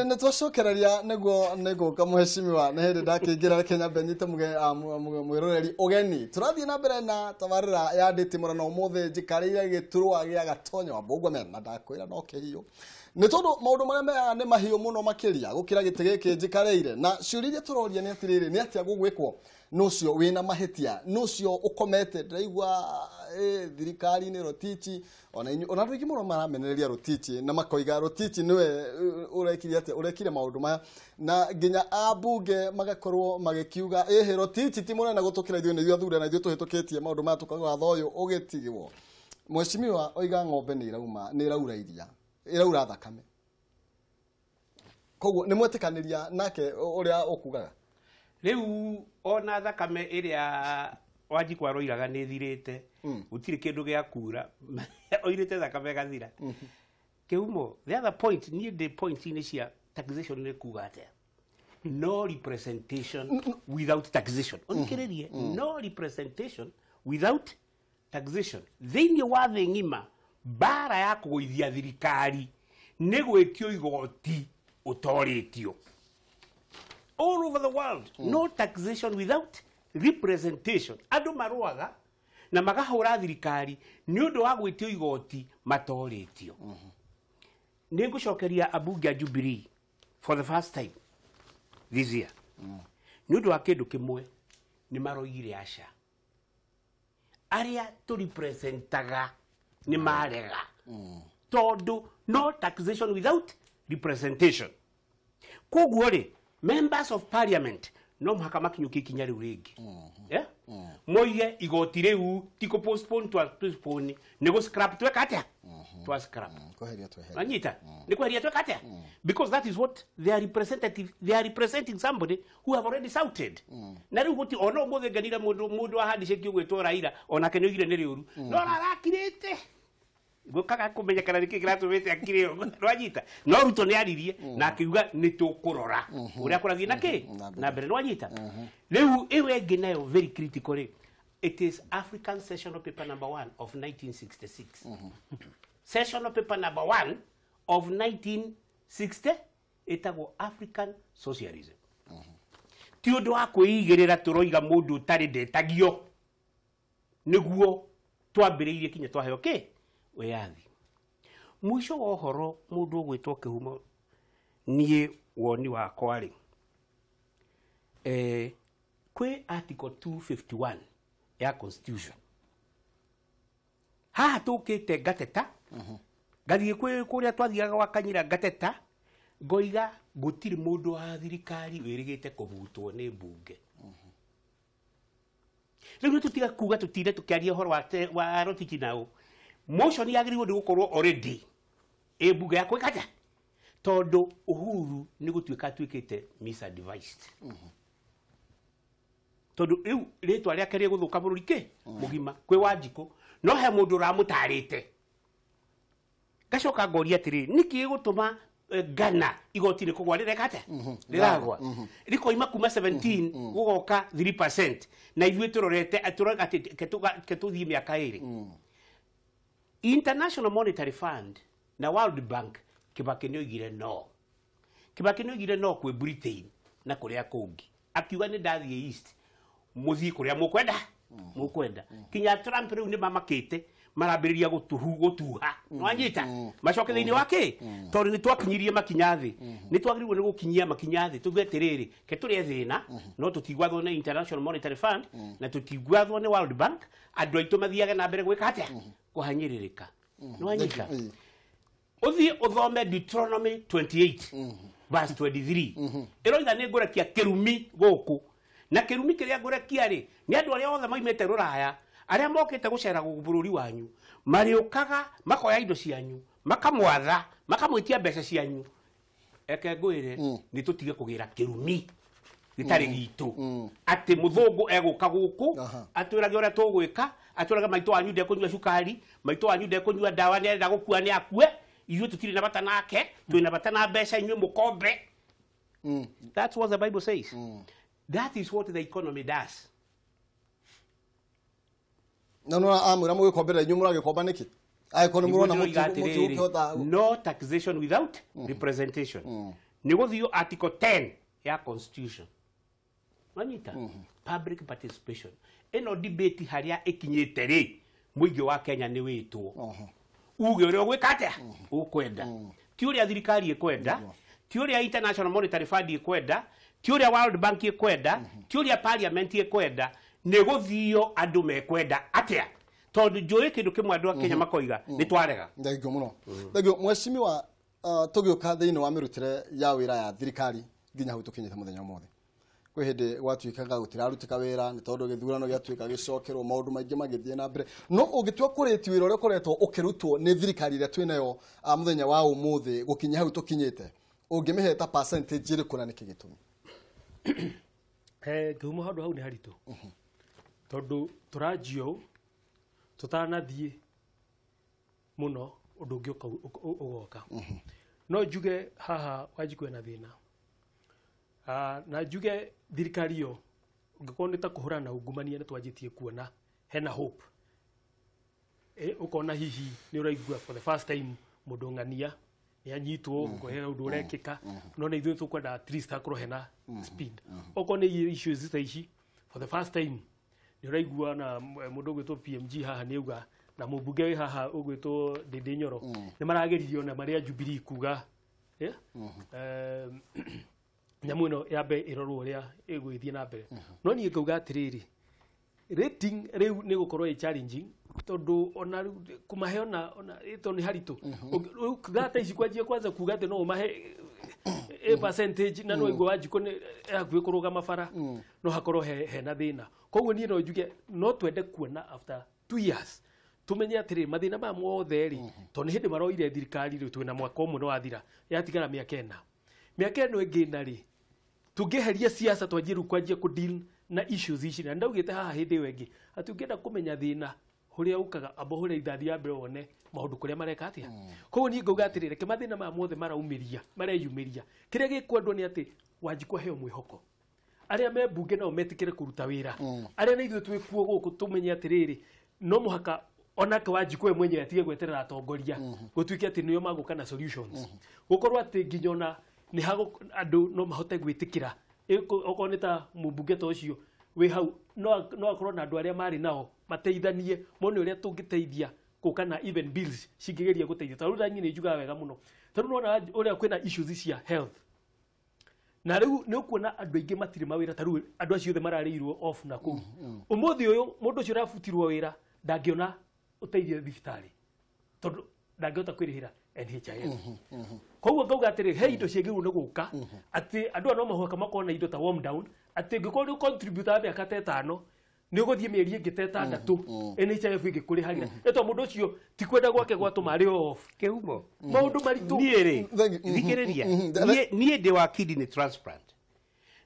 Nitwacokeraria niguo kamuheshimiwa na hindi ndakingira Kenya benyite mwiroreri ugeni turathie na mbere na tabarira ya Nditimurano umuthi njikarire giturwa gia gatonyo wa Mbugua mena ndakwira no kihiyo ni tondu maundu maria ni mahiyo muno makiria gukira giti giki njikarire na ciuririe turoria ni atiriri ni atia gugwikwo nucio wina mahitia nucio ukomete ndaigwa thirikari ni rotichi ona rugi muno maramenereria rotichi na makoiga rotichi niwe urekire maundu maya na ginya abunge magakorwo magikiuga rotichi ti munene gutukira ithuĩ nĩ athure na ithuĩ tuhitukitie maundu maya tukaga thoyo ugitigwo mweshimiwa oiga ng'ombe ni iraura iria iraura thakame koguo ni mwetikaniria nake uria ukugaga riu ona thakame iria wajikwa roiraga ni thirite gutiri kindu gia kura oirite thakame gathira keumo the other point ni the point ni cia taxation ni kuga atia no representation without taxation onkererie no representation without taxation thini wa thĩ ng'ima bara ya kũgũithia thirikari nĩ gwĩtio igoti ũtoretio all over the world no taxation without representation andu maruaga na magahura thirikari ni undu wa gwitio igoti matoretio ni ngucokeria abunge Jubilee for the first time this year ni undu wa kindu kimwe ni maroire aca aria to representaga ni marega tondu no taxation without representation koguo ri members of parliament no muhaka makinyuki kinya riu ringi moye igoti riu tiko postpone ni go scrap tweka atia twa scrap koheria tweheria anyita ni koheria tweka atia because that is what they are representing somebody who have already shouted na riu guti ono muthe nganira mundu ahandi cekio gwetwo Raila ona kenogire ni riuru no arakirite gukaga kumenya kana niki kiratumite akireo rwanyita no ruto ni aririe na akiuga ni tukurora uria kurathie naki na mbere rwanyita riu iwe nginayo very critically it is African Sessional Paper number 1 of 1966 Sessional Paper number 1 of 1960 etagwo African Socialism ti undu wa kuigirira turoiga mundu tari ndetagio niguo twambiriirie kinya twaheo ki weyathi mwisho wa horo mundu gwitwo kihumo nie woni wa kwari kwe article 251 ya constitution ha tukite gateta gathie kwe kuria twathiaga wakanyira gateta ngoiga gutiri mundu wa thirikari wirigite kubutwo ni mbunge riu tutiga kuga tutire tukiaria horo wa rotiki nao motion yagiriwo ndi gukorwo already mbunge ya kwikata tondu Uhuru ni gutuika twikite misadvised tondu riu ritwa ria kerie guthuka bururi ki mugima kwe Wanjiku no he mundu ramutarite gacoka ngoria atiri niki gutuma Ghana igoti ni kugwa rirekate riragwa rikoima kuma 17 gugoka 3% na ithuĩ turorete aturaga ketuthie miaka iri International Monetary Fund na World Bank Kibaki nĩoigire no kwe Britain na kuria kungi akiuga ni ndathie east muthii kuria mukwenda kinya Trump riu ni mamakite marambiriria gutuha nwanyita macoke thiini wake tondu ni twakinyirie makinyathi ni twagiriwe ni gukinyia makinyathi tugetiriri ke turi thina no tutigwathwo ni International Monetary Fund na tutigwathwo ni World Bank andu aitu mathiaga na mbere gwika atia kuhanyiririka nwanyita uthie uthome Deuteronomy 28 verse 23 iroiga ni ngurekia kirumi guku na kirumi kiria ngurekia ri ni andu aria othe maimete ruraya aria mokite gucera bururi wanyu mariukaga makoya indo cianyu makamwatha makamwitia mbeca cianyu eke ngwire ni tutige kugira kirumi gitari gitu ati muthungu eguka guku atwirage uria tugwika atwiraga maito wanyu nde kunywa cukari maito wanyu nde kunywa dawa ni enda gukua ni akue ithuĩ tutiri na bata nake twina bata na mbeca inyuĩ mukombe that's what the Bible says that is what the economy does no amwira mugikomberera inyuĩ muragikomba niki ai kono murona mutu no taxation without representation nigo thio article 10 ya constitution manyita public participation eno debate haria ikinyete ri muigi wa Kenya ni witwo uge uri ogwikate ukwenda ti uri thirikari ikwenda ti uri International Monetary Fund ikwenda ti uri World Bank ikwenda ti uri Parliament ikwenda nigo thio andu mekwenda atia tondu njui kindu kimwe andu a Kenya makoiga ni twarega ndagio muno ndagio mweshimiwa tugioka thiini wa mirutire ya wira ya thirikari nginya hau tukinyite muthenya mothe kwi hindi gwatuikaga gutirarutika wira ni tondu githurano giatuika gicokerwo maundu maingi magithie na mbere no ugitua kureti wira uria koretwo ukirutwo ni thirikari ria twinayo muthenya wa umuthi gukinya hau tukinyite ungimiheta percentage iri kuna niki gitumi kuma handu hau ni haritu tondu turajio tutanathie muno undu ungi ugoka no njuge haha wajikwe na thina na njuge thirikari yo ungikoneta kuhurana ungumania ni twajitie kuona hena hope ukona hihi ni uraigua for the first time mudongania ni anyitwo ngohera undu urekika no ni ithu tukwenda at least akoro hena speed ukona issues zita ici for the first time ni uraigua na mundu gwitwo PMG haha ni uga na mubunge haha ugwitwo Ndinyoro ni marageririo na maria Jubilee kuga nyamu ino yabe irorwo uria igwithie na mbere no ni ngauga atiriri rating riu ni gukorwo i challenging tondu ona kumahe ona ito ni haritu gata ici kwanjie kwanza kuga ati no umahe percentage na no igwa wajiko ni akwi kuruga mabara no hakorwo he na thina koguo ni no njuge no twende kuona after 2 years tumenye atiri mathina ma mothe ri to ni hindi maroire thirikari ri twina mwaka umwe no wathira yatigara miaka eno ingina ri tungiheria siasa twanjiru kwanjia ku deal na issues ici na ndaugite haha hindi wengi ati ungienda kumenya thina huria ukaga abo huria ithathi ya mbere wone maundu kuria mareka atia koguo ni ngauga atiri reke mathina ma mothe mareyumiria kiria gikwendwo ni ati wanjikwa heo mwihoko aria me bunge nao metikire kuruta wira aria na ithuĩ twikuo guku tumenye atiriri no muhaka onake wajikwe mwenye atige gweterera atongoria gutuike ati niyo maguka na solutions gukorwo ati nginyona ni hago andu no mahote gwitikira okoneta mubunge to cio we hau no akorwo na andu aria mari nao mateithanie mone uria tungiteithia gukana even bills cingigeria guteithia taru ranyi ni njuga wega muno taru nona uria kwina issues cia health na riu ni ukuona andu aingi matire mawira taru andu acio the mararirwo off na ku umuthi uyu mundu ucio rafutirwo wira ndangiona uteithio thibitari tondu ndangihota kwirihira NHIF koguo ngauga atiri he indo ciengiru ni guka ati andu no mahoka makona indo ta warm down ati ngikori contribute abe akate 5 ni uguthie mieri ingi te 6 NHIF ingikuri harira eto mundu ucio ti kwenda gwake gwatuma off kehumo maundu maritu niere thikiriria nie ndi wa kidney transplant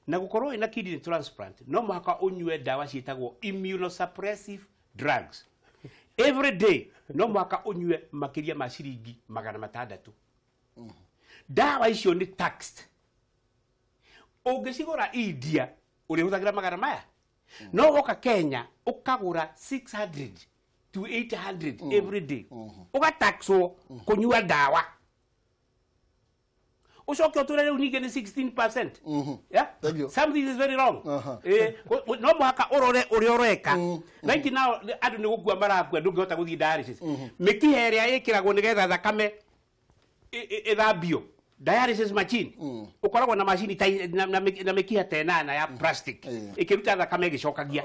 na gukorwo ina kidney transplant no maka unywe dawa cietagwo immunosuppressive drugs every day no mwaka unywe makiria ma ciringi 600 dawa icio ni taxed ungicigura India uri huthagira magana maya no woka Kenya ukagura 600 to 800 every day ugataxwo kunywa dawa ucoke uturere unige ni 16%. Yeah, something is very wrong. No mwaka urore uri oreka like now andu ni gukua maragua ndungihota guthii dialysis mikiheria ikiragwo nigetha thakame ithambio dialysis machine ukoragwo na machine na mikiha tenana ya plastic ikiruta thakame gicokagia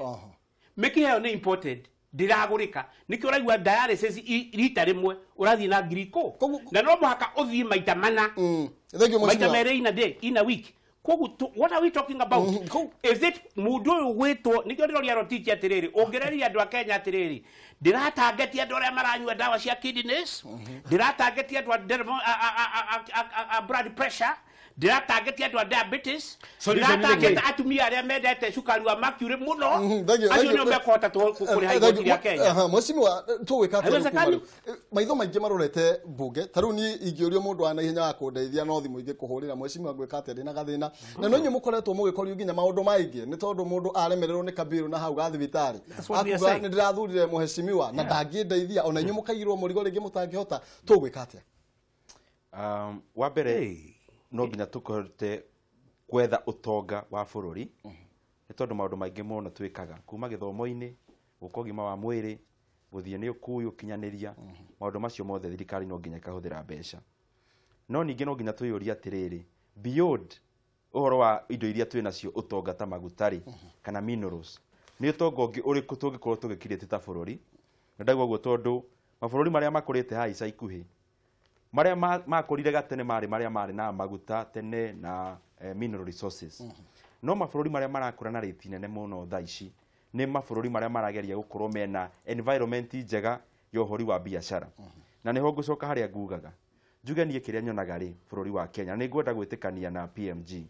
mikiheo ni imported ndiragurika nikio raigua dialysis rita rimwe urathi na ngiriko na no mwaka uthii maita mana maita mere in a week what are we talking about is it mudu gwitwo nikio ndiroria rotiti atiriri ongereria andu a Kenya atiriri ndiratangeti andu aria maranyua dawa cia kidneys ndiratangeti andu a blood pressure ndira target ya diabetes Solution ndira ni target atumia aria mendete cukari wa mercury muno Thank acio nio mekota kuri haigoti ya Kenya mweshimiwa twika Haiwezekani. maitho maingi marorete mbunge taru ni ingiurio mundu ana hinya wa kundeithia no thimu ingi kuhurira mweshimiwa gwika atia ndina gathina na no nyu mukoretwo mugikorio nginya maundu maingi ni tondu mundu aremererwo ni kabiru na hau ga thibitari akuga ni ndirathurire mweshimiwa na ndangindeithia ona nyu mukagirwo murigo ringi mutangihota tugwika atia wa mbere no nginya tukote kwetha utonga wa bururi ni tondu maundu maingi muno twikaga kuma githomo-ini gukogima wa mwiri guthie ni ukuyu kinyaniria maundu macio mothe thirikari no nginya ikahuthira mbeca no ningi no nginya twiyuria atiriri beyond uhoro wa indo iria twinacio utonga ta magutari kana minerals ni utonga ungi uriku tungikorwo tugikirite ta bururi ndagwa guo tondu mabururi maria makurite ha ica ikuhi maria makorire gatene maria na maguta tene na mineral resources no mabururi maria marakura na rate nene muno thaa ici ni mabururi maria marageria gukorwo mena environment njega yo hori wa biashara na niho ngucoka haria ngugaga njuge nie kiria nyonaga ri bururi wa Kenya ni ngwenda gwitikania na PMG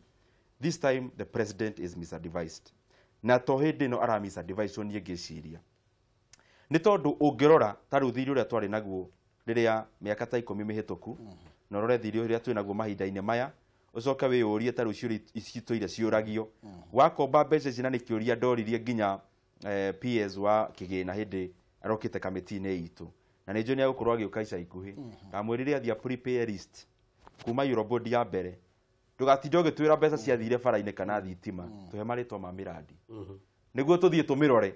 this time the president is misadvised na to hindi no ara misadvised nie ngiciria ni tondu ungirora taru thiri uria twari naguo riria miaka ta 10 mihituku no rore thiri uria twi naguo mahinda-ini maya ucoka wiyurie taru ciuri icitũire ciuragio wakomba mbeca cina ni kiuria ndoririe nginya PS wa kigina hindi arokite kamiti-ini itu na ni njoni agukorwo agiuka ica ikuhi ndamwirire athia prepare list kuma Eurobond ya mbere ndugatinde ugitwira mbeca ciathire bara-ini kana thitima tuhe maritwa ma miradi niguo tuthie tumirore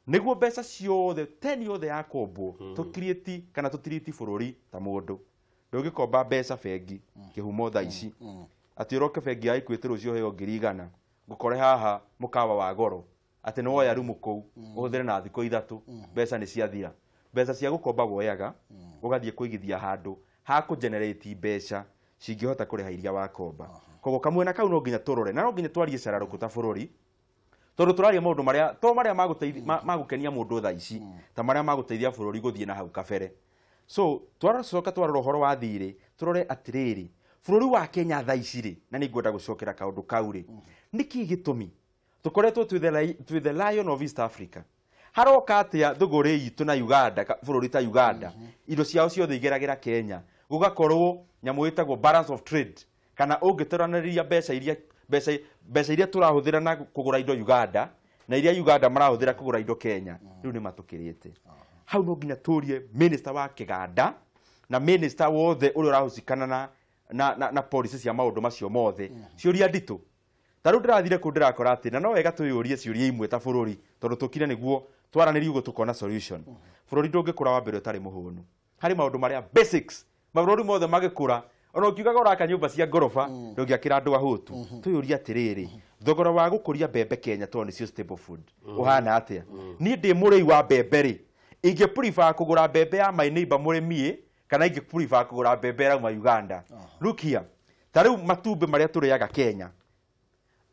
niguo mbeca ciothe teni yothe ya kombo tu create kana tu treat bururi ta mundu ndugikomba mbeca bengi kihumo thaa ici ati uroke bengi ya Equity rucio heo ngirigana ngukore haha mukawa wa goro ati no ya rumu kou uhuthire na thiko ithatu mbeca ni ciathira mbeca cia gukomba woyaga ugathie kuigithia handu ha ku generate mbeca cingihota kuriha iria wakomba kogo kamwena kau no nginya turore na no nginya twarie cararuku ta bururi tondu turaria maundu maria magukenia mundu thaa ici ta maria maguteithia bururi guthie na hau kabere so twaracoka twarora uhoro wa thiri turore atiriri bururi wa Kenya thaa ici ri na ni ngwenda gucokera kaundu kau ri niki gitumi tukoretwo twi the lion of East Africa haroka atia thuguri itu na Uganda bururi ta Uganda indo ciao ciothe igeragira Kenya gugakorwo nyamu itagwo balance of trade kana ungitoraniriria mbeca iria turahuthira na kugura indo Uganda na iria Uganda marahuthira kugura indo Kenya riu ni matukirite hau no nginya turie minister wa kiganda na minister wothe uri urahusikana na policies ya maundu macio mothe ciuria nditu taru ndirathire ku ndirakora ati na no wega tuyurie ciuria imwe ta bururi tondu tukire niguo twaraniri ugo tukona solution bururi ndungikura wa mbere utari muhunu hari maundu maria basics mabururi mothe magikura ona ukiugaga uraka nyumba cia ngorofa ndungiakira andu ahutu tuyuria atiriri thogora wa gukuria mbembe Kenya to nicio stable food uhana atia ni ndi murei wa mbembe ri inge prefer kugura mbembe ya my neighbor muremie kana inge prefer kugura mbembe ya Uganda look here tariu matumbe maria turiaga Kenya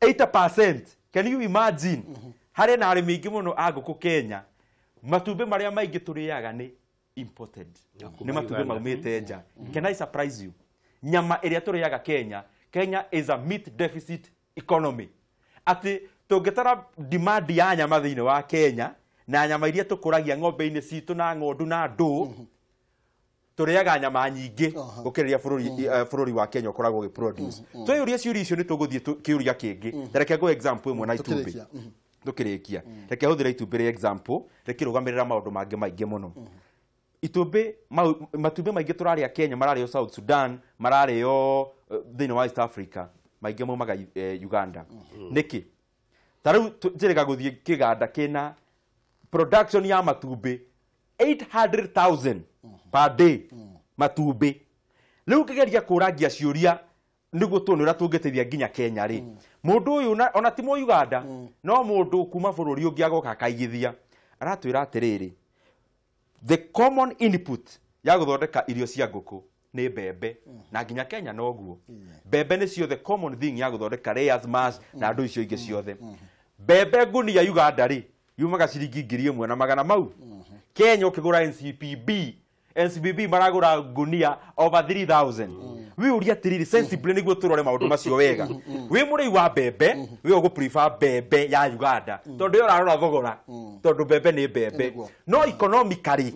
8%. Can you imagine hari na arimi ingi muno aguku Kenya matumbe maria maingi turiaga ni imported ni matumbe maumite nja can I surprise you nyama iria turiaga Kenya is a meat deficit economy ati tungitara demand ya nyama thiini wa Kenya na nyama iria tukuragia ng'ombe-ini citu na ng'ondu na ndu turiaga nyama nyingi gukiriria bururi wa Kenya ukoragwo gi produce tuyuria ciuri icio ni tuguthie kiuria kingi reke go example imwe na itumbi tukirikia reke huthira itumbi ri example reke rugamirira maundu mangi maingi muno itumbi matumbi maingi turaria Kenya marario South Sudan marario thiini wa East Africa maingi mumaga Uganda niki taru njirega guthie kiganda kina production ya matumbi 800,000 per day matumbi riu kigeria kuragia ciuria niguo tuonera tungitethia nginya Kenya ri mundu uyu ona timo Uganda no mundu kuma bururi ungi agoka kaigithia aratwira atiriri the common input ya guthondeka irio cia nguku ni mbembe na nginya Kenya noguo mbembe ni cio the common thing ya guthondeka layers mash na andu icio ingi ciothe mbembe nguni ya Uganda ri yumaga ciringi 1,000 na magana mau Kenya ukigura NCPB SBB maragura gunia over 3000 we uria tiriri sensibly niguo turore maundu macio wega we murei wa bebe we ugo prefer bebe ya Uganda tondu yo rarora thogora tondu bebe ni bebe no economically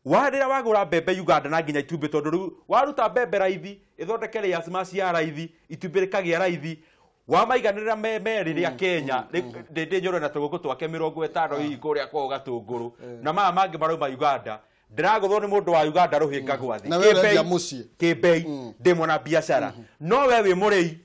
warira wagura bebe Uganda na nginya itumbe tondu riu waruta bebe raithi ithondekere ya smasi ya raithi itumbe rikagia raithi wa maiganira riria Kenya ndindi nyoro na tuguku twake 50 hii kuria kwa gatunguru na mama mangi marauma Uganda ndiraguthwo ni mundu wa Uganda ruhinga gwathi kibei ndimo na biashara no we wi murei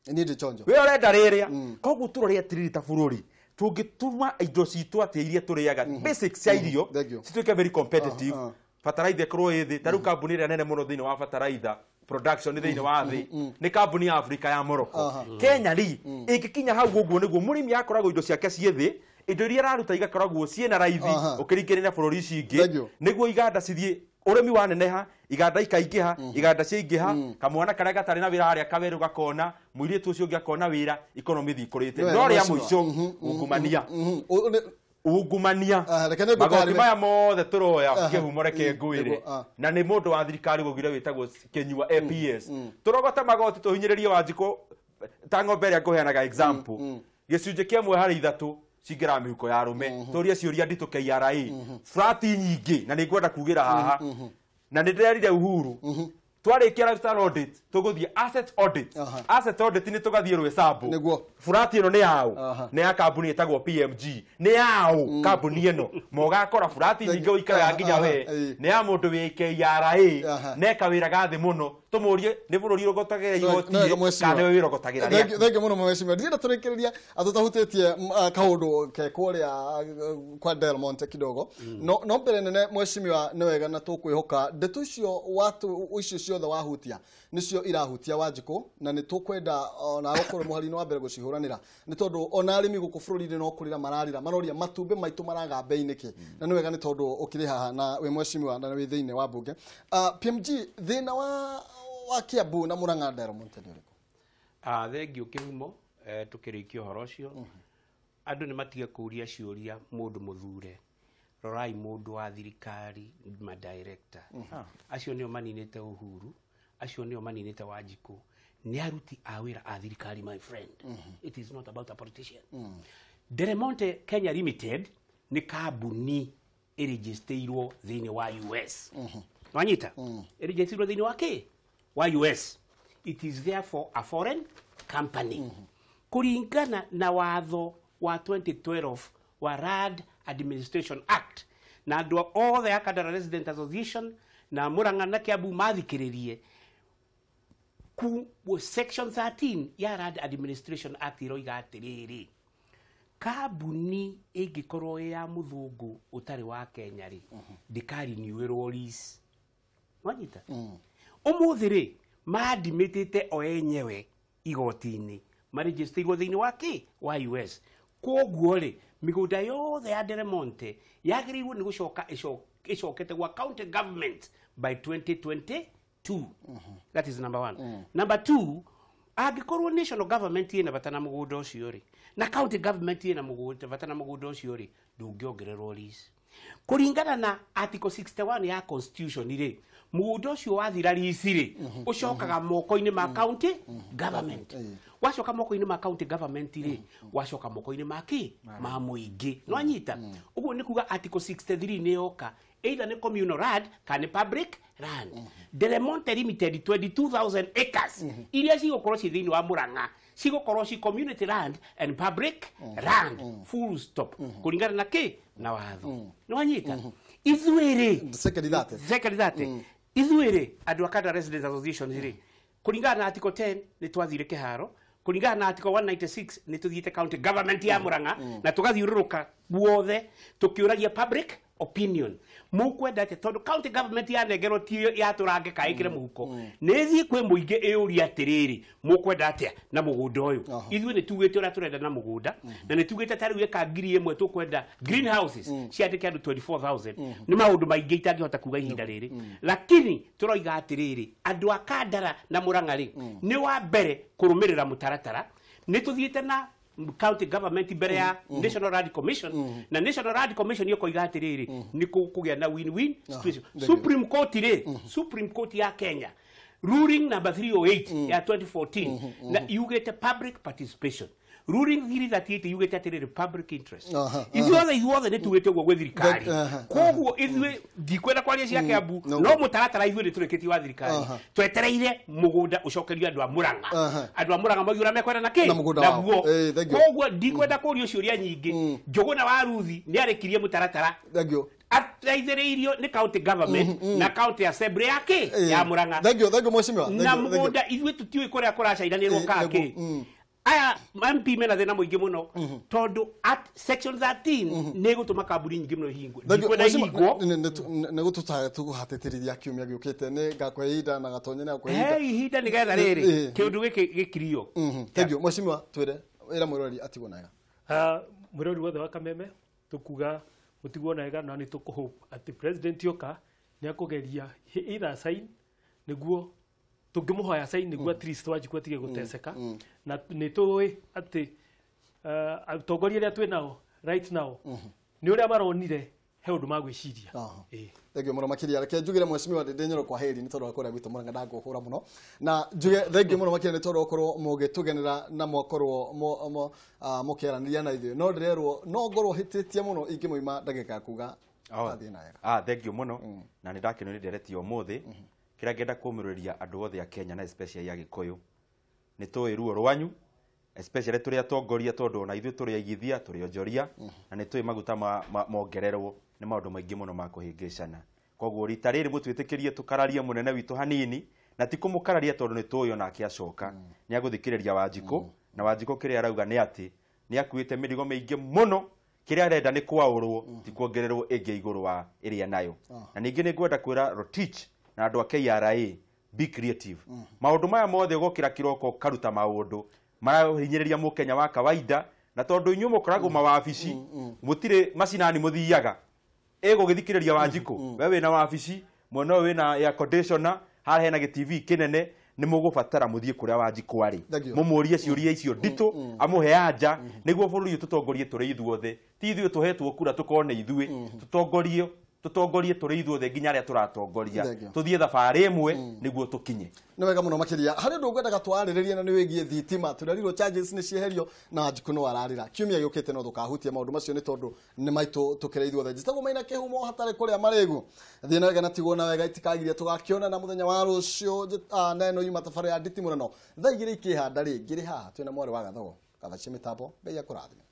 ni ndi chonjo we urenda riria koguo turoria tiriri ta bururi tungituma indo citu atiirie turiaga basics ya irio cituike very competitive fertilizer kro ithi taru kambuni ria nene muno thini wa fertilizer production thini wa thi ni kambuni ya Africa ya Morocco Kenya ri ikikinya hau guguo niguo murimi akoragwo indo ciake ciethi indo iria raruta igakoragwo ciena raithi ukirikirania bururi cingi niguo iganda cithie urimi wa neneha iganda ikaingiha iganda ciingiha kamwana karia gatari na wira haria kaweru gakona muiritu ucio ngakona wira economy thikurite no ria muico ungumania magoti maya mothe turoya kihumore ke nguire na ni mundu wa thirikari gugire witagwo Kenyua APS turogota magoti tuhinyiririe Wanjiko ta ng'ombe ria nguheanaga example gicunje kimwe hari ithatu cingira mihuko ya rume turia ciuria nditu KRA frati nyingi na ningwenda kugira haha na ndirerire Uhuru twarikia lifestyle audit tuguthie asset audit ni tugathie rwesambu frati ino ni yao ni ya kambuni etagwo PMG ni yao kambuni ino mogakora frati nyingi uikara nginya we ni ya mundu wi KRA neka wira gathi muno tumurie ni bururi rogotage igoti kana we rogotagira ria thenge muno mweshimia ndira turekereria atutahutitie kaundu ke kuria kwa Delmont kidogo no mbere nene mweshimia ni wega na tukwihoka ndetu cio watu ucio ciothe wahutia nicio irahutia Wanjiko na ni tukwenda ona gukuru muharino wa mbere gucihuranira ni tondu ona arimi guku bururi-ini no kurira mararira maroria matumbe maitu maraga bei-iniki na ni wega ni tondu ukiri haha na we mweshimia na we thiine wa bunge PMG thina wa Kiambu na Murang'a Delmont ni uriku thengio kihumo tukirikia horo ucio andu ni matige kuria ciuria mundu muthure rorai mundu wa thirikari ma director acio nio maninite Uhuru acio nio maninite Wanjiko ni aruti awira a thirikari my friend it is not about a politician Delmont Kenya Limited ni kambuni iregisteirwo thini wa US wanyita iregisteirwo thini wa ke wa US it is therefore a foreign company kuringana na watho wa 2012 wa RAD Administration Act na do all the Akadara Resident Association na Murang'a na Kiambu mathikiririe ku section 13 ya RAD Administration Act iroiga atiriri kambuni ingikorwo ya muthungu utari wa Kenya ri ndikari niwirwo lease wanyita umuthiri maadimitite o enyewe igoti-ini maregisterwo thini wa ki wa US koguo ri migunda yothe ya Delmont yagiriirwo ni gucoka icokete gwa county government by 2022 that is number 1 number 2 agikorwo national government ina batana mugunda ucio ri na county government ina mugunda batana mugunda ucio ri ndungiongererwo lease kuringana na article 61 ya constitution ri mugunda ucio wathira lease ri ucokaga moko-ini ma county government wacoka moko-ini ma county government ri wacoka moko-ini ma ki ma muingi no anyita uguo ni kuga article 63 ni yoka either ni communal land kana public land Delmont Limited 22,000 acres iria cigũkorwo ci thĩinĩ wa Murang'a cigũkorwo ci community land and public land full stop kuringana na ki na watho no anyita ithuĩrĩ second that ithuĩrĩ andũ Akadara Resident Association ri kuringana na article 10 ni twathire kiharo kuringana na article 196 ni tuthiite county government ya Murang'a na tugathiururuka guothe tukiuragia public opinion mukwenda ati tondu county government ya negero ti ya turange kaikire muhuko nethi kwe muinge euria atiriri mukwenda ati na mugunda uyu ithu ni tugite ura turenda na mugunda na ni tugite tari weka ngiri imwe tukwenda greenhouses ciandike andu 24,000 ni maundu maingi itangihota kuga ihinda riri lakini turoiga atiriri andu Akadara na Murang'a ri ni wa mbere kurumirira mutaratara ni tuthiite na county government mbere ya National Land Commission na National Land Commission yo koiga atiriri ni kugia na win-win situation. Supreme Court ya Kenya ruling number 308 ya 2014 na you get a public participation. Ruling 338 you get a public interest. Ithuothe nä tugä te guo gwä thirikari koguo ithuä ndikwenda kwaria cia Kiambu no mutaratara ithuä nä tå rä kä tie wa thirikari twetereire må gå nda å cokerio andå a Murang'a andå a Murang'a maugiura mekwenda na kä naguo koguo ndikwenda kå ria å ciå nyingä Njũgũna wa Ruthi nä arä kirie må taratara ateithĩrĩirio nĩ county government na county assembly yake ya Murang'a na må gå nda ithuä tå tiå kå rä a kå racainanĩrwo kakä aya MP mena thina muingi muno tondu at section 13 ne gutuma kambuni nyingi muno hingo ndikwenda hingo ne gututaga tuguhateterithia kiumia giukite ne ngakwehinda na gatonye na kwehinda ihinda ni getha riri kiundu giki gikirio thengio mweshimiwa twire ira mwirori atigwo naega mwirori wothe wa Kameme tukuga mutigwo naega na ni tukuhope ati president yoka ni akugeria either sign niguo tungimuhoya sign niguo at least wajikwa tige guteseka na nä tå atä atongoria rä a twä nao right now nä å rä a maronire he å ndå magwä ciria thengio må no makä ria reke njugä re mwecimiwa ndä nyoro kwa heri nä tondå wa kå rä a gwitå må ranga ndangå hå ra må no na njuge thengio må no makä ria nä tondå wa korwo må gä tå genera na mwakorwo må kä aranä ria na ithuä no ndä rerwo no ngorwo hä tä tie må no ingä må ima ndagä ka kuga athiä naega thengio må no na nä ndakä nä nderetie å må thä kä rä a ngenda kå mä rå ria andå othe a Kenya na especially ya gä kå yå nä tå ruo rwanyu especially tå rä atongoria tondå ona ithuä tå rä aigithia tå rä onjoria na nä tå maguta mongererwo nä maå ndå maingä må no ma kå hä ngä cana koguo rita rä rä må twä tä kä rie tå kararie må nene witå hanini na ti kå må kararia tondå nä tå yå nake acoka nä agå thikä rä ria Wanjikå na Wanjikå kä rä a arauga nä atä nä akuä te mä rigo mä ingä må no kä rä a arenda nä kwaå rwo ti kuongererwo ä ngä igå rå wa ä rä a nayo na ningä nä ngwenda kwä ra Rotich na andå a KRA be creative maundu maya mothe gokira kiroko karuta maundu marahinyiriria mukenya wa kawaida na tondu inyu mukoragwo mawabici mutire macinani muthiaga ego githikiriria Wanjikũ we wina wabici mwana wina air conditioner haha hena gitv kinene ni mugubatara muthie kuria Wanjikũ ari mumurie ciuria icio nditu amuhe anja niguo bururi tutongorie turi ithuothe ti ithuĩ tuhetwo kura tukone ithuĩ tutongorie turi ithuothe nginya aria turatongoria tuthie thabarĩ ĩmwe niguo tukinye nĩ wega mũno makĩria harĩ ũndũ ngwendaga twarĩrĩrie na nĩ wĩgiĩ thitima tũrerirwo charges nĩ cieherio na Wanjikũ no ararĩra kiumia gĩũkĩte no tũkahutia maũndũ macio nĩ tondũ nĩ maitũ tũkĩrĩ ithuothe njĩtagwo Maina Kĩhumo hatarĩ kũrĩa marĩgu thiĩ na wega na tigwo na wega itikagirie tũgakĩona na mũthenya wa rũciũ neno yuma thabarĩ ya Nditimurano thaa igĩrĩ ikĩhanda rĩngĩ rĩ haha twĩna mwarĩ wa Gathogo gathacie mĩtambo mbei ya kũrathima